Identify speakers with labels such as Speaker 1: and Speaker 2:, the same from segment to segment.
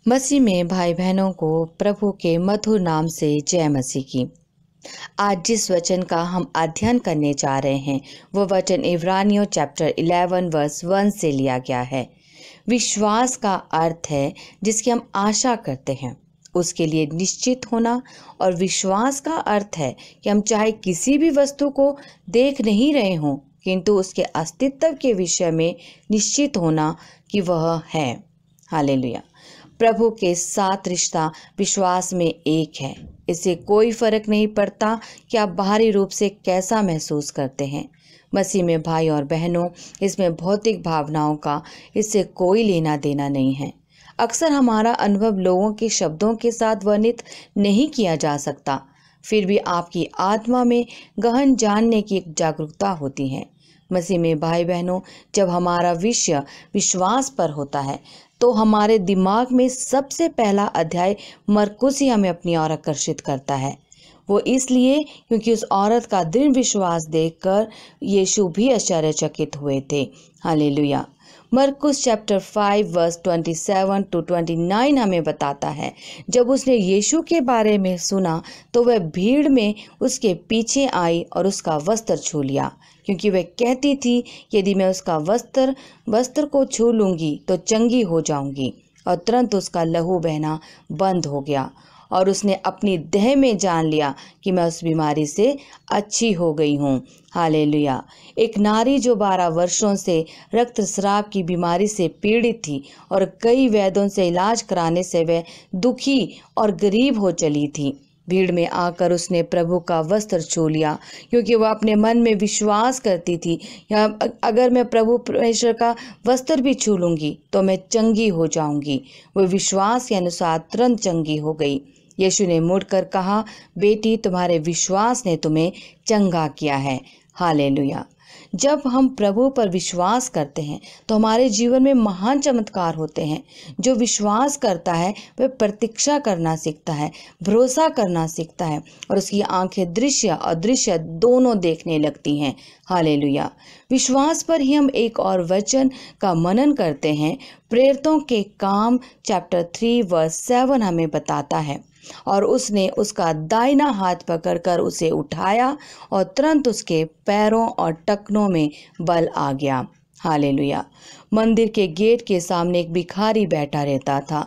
Speaker 1: मसीह में भाई बहनों को प्रभु के मधुर नाम से जय मसीह की। आज जिस वचन का हम अध्ययन करने जा रहे हैं वो वचन इब्रानियों चैप्टर 11 वर्स 1 से लिया गया है। विश्वास का अर्थ है जिसकी हम आशा करते हैं उसके लिए निश्चित होना, और विश्वास का अर्थ है कि हम चाहे किसी भी वस्तु को देख नहीं रहे हों किंतु उसके अस्तित्व के विषय में निश्चित होना कि वह है। हालेलुया। प्रभु के साथ रिश्ता विश्वास में एक है। इससे कोई फर्क नहीं पड़ता कि आप बाहरी रूप से कैसा महसूस करते हैं। मसीह में भाई और बहनों, इसमें भौतिक भावनाओं का इससे कोई लेना देना नहीं है। अक्सर हमारा अनुभव लोगों के शब्दों के साथ वर्णित नहीं किया जा सकता, फिर भी आपकी आत्मा में गहन जानने की एक जागरूकता होती है। मसीह में भाई बहनों, जब हमारा विषय विश्वास पर होता है तो हमारे दिमाग में सबसे पहला अध्याय मरकुस ही हमें अपनी ओर आकर्षित करता है। वो इसलिए क्योंकि उस औरत का दृढ़ विश्वास देखकर यीशु भी आश्चर्यचकित हुए थे। हालेलुया। मरकुस चैप्टर 5 वर्स 27 टू 29 हमें बताता है, जब उसने यीशु के बारे में सुना तो वह भीड़ में उसके पीछे आई और उसका वस्त्र छू लिया, क्योंकि वह कहती थी यदि मैं उसका वस्त्र को छू लूंगी तो चंगी हो जाऊंगी। और तुरंत उसका लहू बहना बंद हो गया और उसने अपनी देह में जान लिया कि मैं उस बीमारी से अच्छी हो गई हूँ। हालेलुया। एक नारी जो 12 वर्षों से रक्तस्राव की बीमारी से पीड़ित थी और कई वैद्यों से इलाज कराने से वह दुखी और गरीब हो चली थी, भीड़ में आकर उसने प्रभु का वस्त्र छू लिया, क्योंकि वह अपने मन में विश्वास करती थी या अगर मैं प्रभु परमेश्वर का वस्त्र भी छू लूंगी तो मैं चंगी हो जाऊंगी। वह विश्वास के अनुसार तुरंत चंगी हो गई। यीशु ने मुड़कर कहा, बेटी, तुम्हारे विश्वास ने तुम्हें चंगा किया है। हालेलुया। जब हम प्रभु पर विश्वास करते हैं तो हमारे जीवन में महान चमत्कार होते हैं। जो विश्वास करता है वह प्रतीक्षा करना सीखता है, भरोसा करना सीखता है और उसकी आंखें दृश्य और अदृश्य दोनों देखने लगती हैं। हालेलुया। विश्वास पर ही हम एक और वचन का मनन करते हैं। प्रेरितों के काम चैप्टर 3 वर्स 7 हमें बताता है, और उसने उसका दाहिना हाथ पकड़कर उसे उठाया और तुरंत उसके पैरों और टखनों में बल आ गया। हालेलुया। मंदिर के गेट के सामने एक भिखारी बैठा रहता था।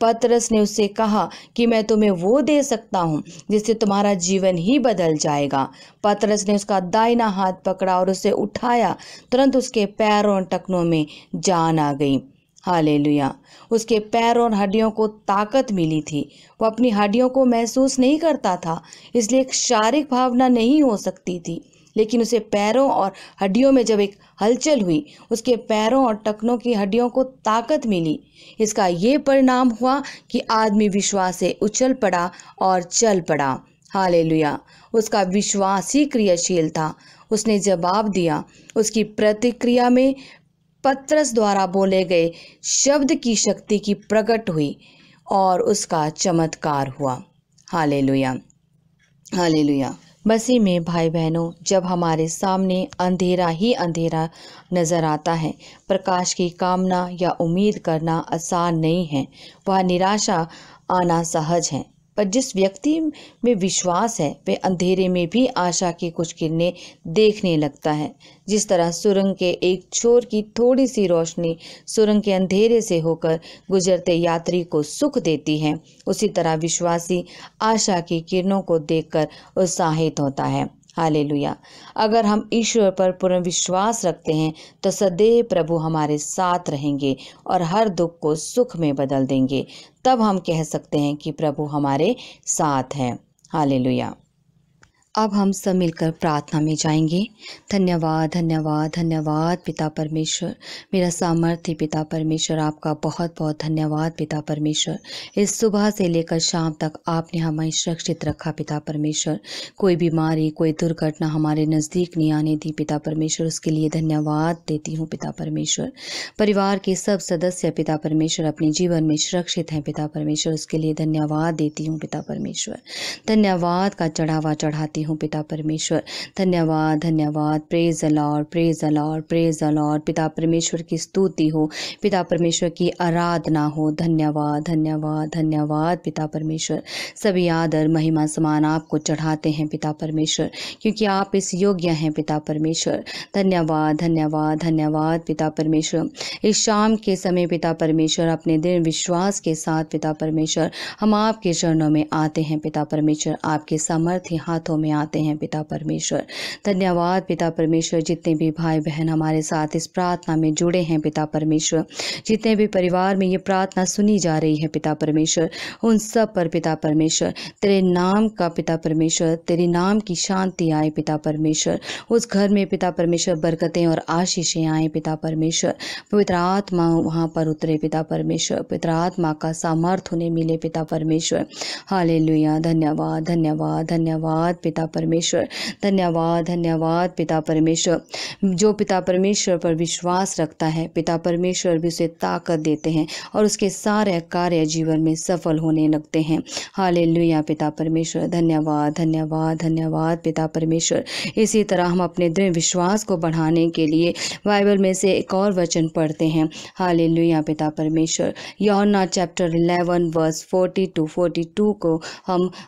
Speaker 1: पतरस ने उससे कहा कि मैं तुम्हें वो दे सकता हूँ जिससे तुम्हारा जीवन ही बदल जाएगा। पतरस ने उसका दाहिना हाथ पकड़ा और उसे उठाया, तुरंत उसके पैरों और टखनों में जान आ गई। हालेलुया। उसके पैरों और हड्डियों को ताकत मिली थी। वो अपनी हड्डियों को महसूस नहीं करता था, इसलिए एक शारीरिक भावना नहीं हो सकती थी, लेकिन उसे पैरों और हड्डियों में जब एक हलचल हुई, उसके पैरों और टखनों की हड्डियों को ताकत मिली। इसका ये परिणाम हुआ कि आदमी विश्वास से उछल पड़ा और चल पड़ा। हालेलुया। उसका विश्वास ही क्रियाशील था। उसने जवाब दिया। उसकी प्रतिक्रिया में पतरस द्वारा बोले गए शब्द की शक्ति की प्रकट हुई और उसका चमत्कार हुआ। हालेलुया। हालेलुया। मसीह में भाई बहनों, जब हमारे सामने अंधेरा ही अंधेरा नजर आता है, प्रकाश की कामना या उम्मीद करना आसान नहीं है। वह निराशा आना सहज है, पर जिस व्यक्ति में विश्वास है वह अंधेरे में भी आशा की कुछ किरणें देखने लगता है। जिस तरह सुरंग के एक छोर की थोड़ी सी रोशनी सुरंग के अंधेरे से होकर गुजरते यात्री को सुख देती है, उसी तरह विश्वासी आशा की किरणों को देखकर उत्साहित होता है। हालेलुया। अगर हम ईश्वर पर पूर्ण विश्वास रखते हैं तो सदैव प्रभु हमारे साथ रहेंगे और हर दुख को सुख में बदल देंगे। तब हम कह सकते हैं कि प्रभु हमारे साथ हैं। हालेलुया। अब हम सब मिलकर प्रार्थना में जाएंगे। धन्यवाद धन्यवाद धन्यवाद पिता परमेश्वर, मेरा सामर्थ्य पिता परमेश्वर, आपका बहुत बहुत धन्यवाद पिता परमेश्वर। इस सुबह से लेकर शाम तक आपने हमें सुरक्षित रखा पिता परमेश्वर। कोई बीमारी, कोई दुर्घटना हमारे नज़दीक नहीं आने दी पिता परमेश्वर, उसके लिए धन्यवाद देती हूँ पिता परमेश्वर। परिवार के सब सदस्य पिता परमेश्वर अपने जीवन में सुरक्षित हैं पिता परमेश्वर, उसके लिए धन्यवाद देती हूँ पिता परमेश्वर। धन्यवाद का चढ़ावा चढ़ाती हूँ पिता परमेश्वर। धन्यवाद धन्यवाद। Praise the Lord, praise the Lord, praise the Lord. पिता परमेश्वर की स्तुति हो, पिता परमेश्वर की आराधना हो। धन्यवाद धन्यवाद धन्यवाद पिता परमेश्वर। सभी आदर महिमा समान आपको चढ़ाते हैं पिता परमेश्वर, क्योंकि आप इस योग्य हैं पिता परमेश्वर। धन्यवाद धन्यवाद धन्यवाद पिता परमेश्वर। इस शाम के समय पिता परमेश्वर अपने दृढ़ विश्वास के साथ पिता परमेश्वर हम आपके चरणों में आते हैं पिता परमेश्वर, आपके सामर्थ्य हाथों में आते हैं पिता परमेश्वर। धन्यवाद पिता परमेश्वर। जितने भी भाई बहन हमारे साथ इस प्रार्थना में जुड़े हैं पिता परमेश्वर, जितने भी परिवार में ये प्रार्थना सुनी जा रही है पिता परमेश्वर, उन सब पर पिता परमेश्वर तेरे नाम का पिता परमेश्वर, तेरे नाम की शांति आए पिता परमेश्वर। उस घर में पिता परमेश्वर बरकतें और आशीषें आए पिता परमेश्वर। पवित्र आत्मा वहाँ पर उतरे पिता परमेश्वर, पवित्र आत्मा का सामर्थ उन्हें मिले पिता परमेश्वर। हालेलुया। धन्यवाद धन्यवाद धन्यवाद पिता परमेश्वर। धन्यवाद धन्यवाद पिता परमेश्वर। जो पिता परमेश्वर पर विश्वास रखता है पिता परमेश्वर भी उसे ताकत देते हैं और उसके सारे कार्य जीवन में सफल होने लगते हैं। हालेलुया पिता परमेश्वर। धन्यवाद धन्यवाद धन्यवाद पिता परमेश्वर। इसी तरह हम अपने दृढ़ विश्वास को बढ़ाने के लिए बाइबल में से एक और वचन पढ़ते हैं। हालेलुया पिता परमेश्वर। यूहन्ना चैप्टर 11 वर्स 40-42 को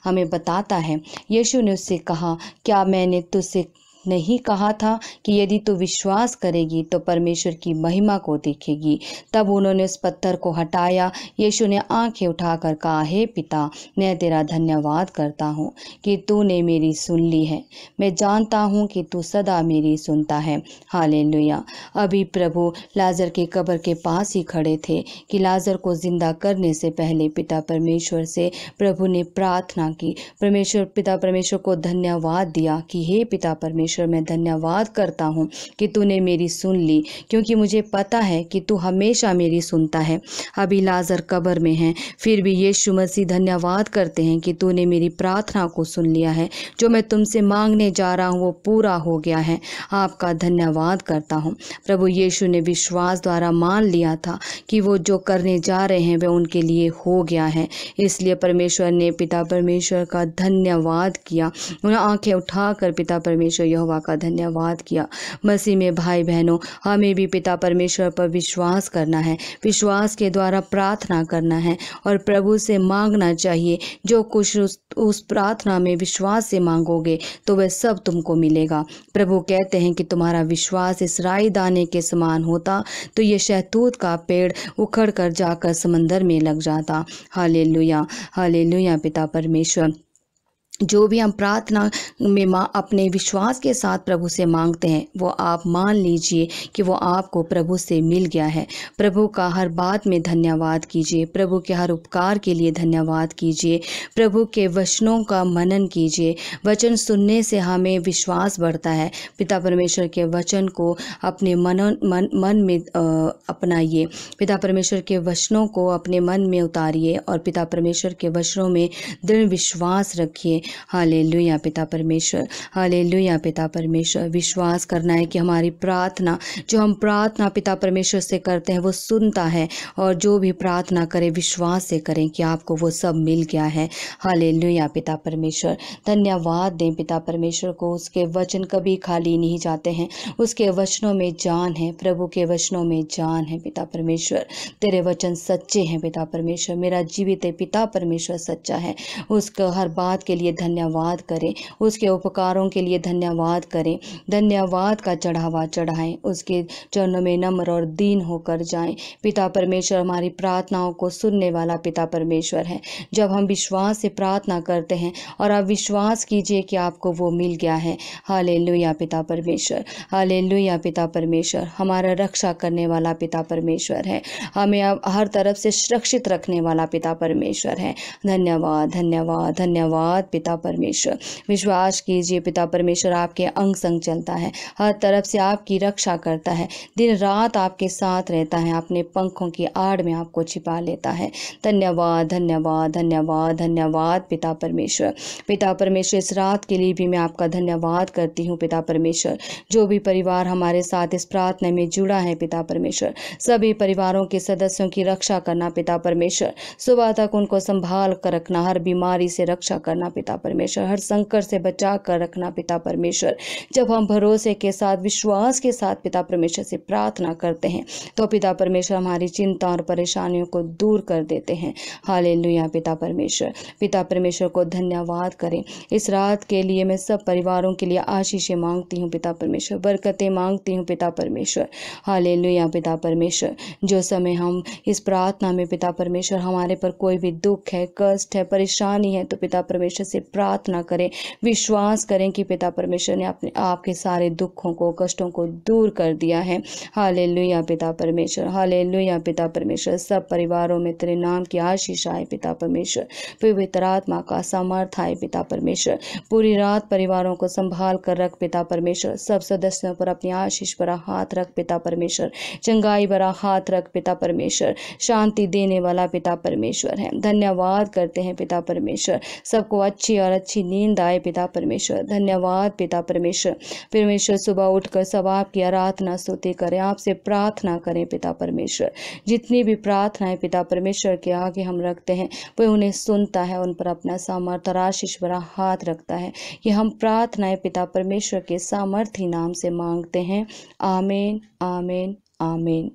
Speaker 1: हमें बताता है, यीशु ने उससे कहा, क्या मैंने तुझसे नहीं कहा था कि यदि तू विश्वास करेगी तो परमेश्वर की महिमा को देखेगी। तब उन्होंने उस पत्थर को हटाया। यीशु ने आंखें उठाकर कहा, हे पिता, मैं तेरा धन्यवाद करता हूँ कि तूने मेरी सुन ली है। मैं जानता हूँ कि तू सदा मेरी सुनता है। हालेलुया। अभी प्रभु लाजर के कब्र के पास ही खड़े थे कि लाजर को जिंदा करने से पहले पिता परमेश्वर से प्रभु ने प्रार्थना की। पिता परमेश्वर को धन्यवाद दिया कि हे पिता परमेश्वर, मैं धन्यवाद करता हूँ कि तूने मेरी सुन ली, क्योंकि मुझे पता है कि तू हमेशा मेरी सुनता है। अभी लाजर कब्र में है, फिर भी यीशु मसीह धन्यवाद करते हैं कि तूने मेरी प्रार्थना को सुन लिया है। जो मैं तुमसे मांगने जा रहा हूँ वो पूरा हो गया है। आपका धन्यवाद करता हूँ। प्रभु यीशु ने विश्वास द्वारा मान लिया था कि वो जो करने जा रहे हैं वह उनके लिए हो गया है। इसलिए परमेश्वर ने पिता परमेश्वर का धन्यवाद किया। उन्हें आंखें उठाकर पिता परमेश्वर यहोवा का धन्यवाद किया। मसीह में भाई बहनों, हमें भी पिता परमेश्वर पर विश्वास करना है, विश्वास के द्वारा प्रार्थना करना है और प्रभु से मांगना चाहिए। जो कुछ उस प्रार्थना में विश्वास से मांगोगे तो वह सब तुमको मिलेगा। प्रभु कहते हैं कि तुम्हारा विश्वास इस राई दाने के समान होता तो ये शहतूत का पेड़ उखड़ कर जाकर समंदर में लग जाता। हालेलुया हालेलुया पिता परमेश्वर। जो भी हम प्रार्थना में अपने विश्वास के साथ प्रभु से मांगते हैं वो आप मान लीजिए कि वो आपको प्रभु से मिल गया है। प्रभु का हर बात में धन्यवाद कीजिए, प्रभु के हर उपकार के लिए धन्यवाद कीजिए, प्रभु के वचनों का मनन कीजिए। वचन सुनने से हमें विश्वास बढ़ता है। पिता परमेश्वर के वचन को अपने मन में अपनाइए। पिता परमेश्वर के वचनों को अपने मन में उतारिए और पिता परमेश्वर के वचनों में दृढ़ विश्वास रखिए। हालेलुया पिता परमेश्वर। हालेलुया पिता परमेश्वर। विश्वास करना है कि हमारी प्रार्थना, जो हम प्रार्थना पिता परमेश्वर से करते हैं वो सुनता है, और जो भी प्रार्थना करें विश्वास से करें कि आपको वो सब मिल गया है। हालेलुया पिता परमेश्वर। धन्यवाद दें पिता परमेश्वर को। उसके वचन कभी खाली नहीं जाते हैं, उसके वचनों में जान है। प्रभु के वचनों में जान है पिता परमेश्वर। तेरे वचन सच्चे हैं पिता परमेश्वर। मेरा जीवित पिता परमेश्वर सच्चा है। उसका हर बात के लिए धन्यवाद करें, उसके उपकारों के लिए धन्यवाद करें। धन्यवाद का चढ़ावा चढ़ाएं, उसके चरणों में नम्र और दीन होकर जाएं। पिता परमेश्वर हमारी प्रार्थनाओं को सुनने वाला पिता परमेश्वर है। जब हम विश्वास से प्रार्थना करते हैं और आप विश्वास कीजिए कि आपको वो मिल गया है। हालेलुया पिता परमेश्वर। हालेलुया पिता परमेश्वर। हमारा रक्षा करने वाला पिता परमेश्वर है, हमें अब हर तरफ से सुरक्षित रखने वाला पिता परमेश्वर है। धन्यवाद धन्यवाद धन्यवाद पिता परमेश्वर। विश्वास कीजिए पिता परमेश्वर आपके अंग संग चलता है, हर तरफ से आपकी रक्षा करता है, दिन रात आपके साथ रहता है, अपने पंखों की आड़ में आपको छिपा लेता है। धन्यवाद धन्यवाद धन्यवाद धन्यवाद पिता परमेश्वर। पिता परमेश्वर, इस रात के लिए भी मैं आपका धन्यवाद करती हूँ पिता परमेश्वर। जो भी परिवार हमारे साथ इस प्रार्थना में जुड़ा है पिता परमेश्वर, सभी परिवारों के सदस्यों की रक्षा करना पिता परमेश्वर। सुबह तक उनको संभाल कर रखना, हर बीमारी से रक्षा करना पिता परमेश्वर, हर संकट से बचा कर रखना पिता परमेश्वर। जब हम भरोसे के साथ, विश्वास के साथ पिता परमेश्वर से प्रार्थना करते हैं तो पिता परमेश्वर हमारी चिंता और परेशानियों को दूर कर देते हैं। हालेलुया पिता परमेश्वर। पिता परमेश्वर को धन्यवाद करें। इस रात के लिए मैं सब परिवारों के लिए आशीषें मांगती हूँ पिता परमेश्वर, बरकतें मांगती हूँ पिता परमेश्वर। हालेलुया पिता परमेश्वर। जो समय हम इस प्रार्थना में पिता परमेश्वर हमारे पर कोई भी दुख है, कष्ट है, परेशानी है, तो पिता परमेश्वर से प्रार्थना करें, विश्वास करें कि पिता परमेश्वर ने अपने आपके सारे दुखों को, कष्टों को दूर कर दिया है। हालेलुया पिता परमेश्वर। हालेलुया पिता परमेश्वर। सब परिवारों में तेरे नाम की आशीष आए पिता परमेश्वर। पवित्र आत्मा का सामर्थ आए पिता परमेश्वर। पूरी रात परिवारों को संभाल कर रख पिता परमेश्वर। सब सदस्यों पर अपनी आशीष भरा हाथ रख पिता परमेश्वर। चंगाई भरा हाथ रख पिता परमेश्वर। शांति देने वाला पिता परमेश्वर है। धन्यवाद करते हैं पिता परमेश्वर। सबको अच्छी और अच्छी नींद आए पिता परमेश्वर। धन्यवाद पिता परमेश्वर। परमेश्वर सुबह उठकर सब आपकी आराधना स्तुति करें, आपसे प्रार्थना करें पिता परमेश्वर। जितनी भी प्रार्थनाएं पिता परमेश्वर के आगे हम रखते हैं वह उन्हें सुनता है, उन पर अपना सामर्थ और आशीष भरा हाथ रखता है। कि हम प्रार्थनाएं पिता परमेश्वर के सामर्थी नाम से मांगते हैं। आमीन, आमीन, आमीन।